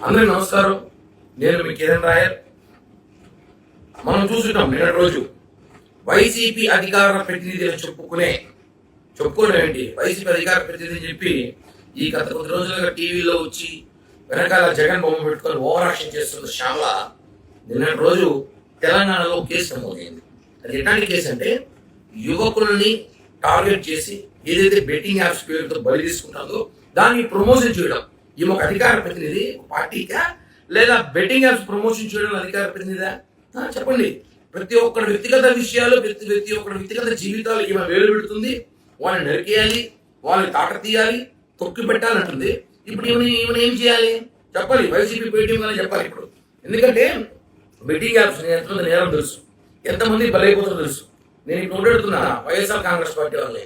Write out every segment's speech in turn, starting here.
అందరికీ నమస్కారం. నేను మీ కిరణ్ రాయర్. మనం చూస్తున్నాం నిన్న రోజు వైసీపీ అధికార ప్రతినిధులు చెప్పుకోలేండి వైసీపీ అధికార ప్రతినిధి చెప్పి ఈ గత కొద్ది రోజులుగా టీవీలో వచ్చి వెనకాల జగన్ బొమ్మ పెట్టుకొని ఓవర్ యాక్షన్ చేస్తున్న శ్యామల నిన్న రోజు తెలంగాణలో కేసు నమోదైంది. అది ఎట్లాంటి కేసు అంటే యువకులని టార్గెట్ చేసి ఏదైతే బెట్టింగ్ యాప్స్ పేరుతో బలి తీసుకుంటుందో దాన్ని ప్రమోషన్ చేయడం. ఈమె ఒక అధికార ప్రతినిధి పార్టీకా లేదా బెట్టింగ్ యాప్స్ ప్రమోషన్ చేయడం అధికార ప్రతినిధా? చెప్పండి. ప్రతి ఒక్కరి వ్యక్తిగత విషయాలు ప్రతి ఒక్కరి వ్యక్తిగత జీవితాలు ఈమె వేలు పెడుతుంది. వాళ్ళని నరికేయాలి, వాళ్ళని తాట తీయాలి, తొక్కి పెట్టాలంటుంది. ఇప్పుడు ఈమెను ఏం చేయాలి చెప్పాలి. వైసీపీ పేటీఎం అని చెప్పాలి ఇప్పుడు. ఎందుకంటే బెట్టింగ్ యాప్స్ ఎంత నేరం తెలుసు, ఎంతమంది బలైపోతుందో తెలుసు. నేను ఇప్పుడు మాట్లాడుతున్నా వైఎస్ఆర్ కాంగ్రెస్ పార్టీ వాళ్ళని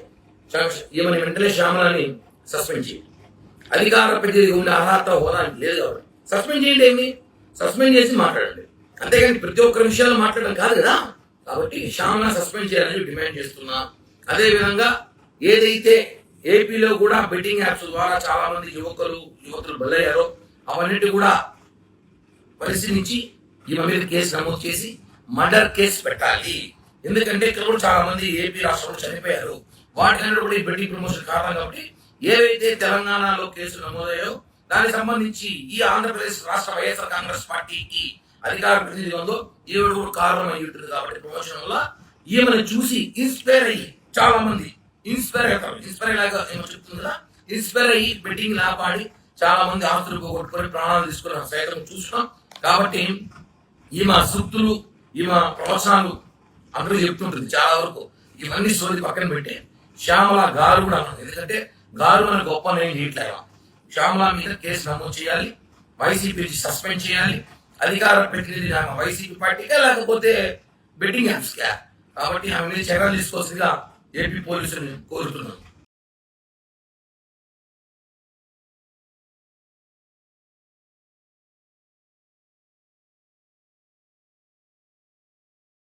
ఈమెను వెంటనే శ్యామలని సస్పెండ్ చేయండి. అధికార ప్రతినిధి ఉండే అర్హత హోదా లేదు కాబట్టి సస్పెండ్ చేయండి. ఏమి సస్పెండ్ చేసి మాట్లాడండి, అంతేగాని ప్రతి ఒక్కరి విషయాలు మాట్లాడడం కాదు కదా. కాబట్టి శ్యామలను సస్పెండ్ చేయాలని డిమాండ్ చేస్తున్నా. అదేవిధంగా ఏదైతే ఏపీలో కూడా బెట్టింగ్ యాప్స్ ద్వారా చాలా మంది యువతులు బలయ్యారో అవన్నిటి కూడా పరిశీలించి ఈమె మీద కేసు నమోదు చేసి మర్డర్ కేసు పెట్టాలి. ఎందుకంటే ఇక్కడ కూడా చాలా మంది ఏపీ రాష్ట్రంలో చనిపోయారు. వాటికన్నా కూడా ఈ బెట్టింగ్ ప్రమోషన్ కారణం కాబట్టి ఏవైతే తెలంగాణలో కేసులు నమోదయ్యో దానికి సంబంధించి ఈ ఆంధ్రప్రదేశ్ రాష్ట్ర వైఎస్ఆర్ కాంగ్రెస్ పార్టీకి అధికార ప్రతినిధి ఉందో ఈవిడ కూడా కారణం అయి ఉంటుంది. కాబట్టి ప్రమోషన్ వల్ల ఈమెను చూసి ఇన్స్పైర్ అయ్యి చాలా మంది ఇన్స్పైర్ అయ్యాక ఏమో చెప్తుంది కదా, ఇన్స్పైర్ అయ్యి బెట్టింగ్ లాపాడి చాలా మంది ఆస్తులు పోగొట్టుకొని ప్రాణాలు తీసుకున్న సైతం చూస్తున్నాం. కాబట్టి ఈమె సూక్తులు ఈమె ప్రవచనాలు అందరూ చెప్తుంటుంది చాలా వరకు. ఇవన్నీ సోది పక్కన పెట్టే శ్యామల గారు కూడా అన్నది. ఎందుకంటే గారు మన గొప్ప నేను చేయట్లేదు. శ్యామల మీద కేసు నమోదు చేయాలి, వైసీపీ సస్పెండ్ చేయాలి. అధికార ప్రతినిధి వైసీపీ పార్టీగా లేకపోతే బెట్టింగ్ యాప్స్గా. కాబట్టి ఆమె మీద చర్యలు తీసుకోవాల్సిందిగా ఏపీ పోలీసులను కోరుతున్నాను.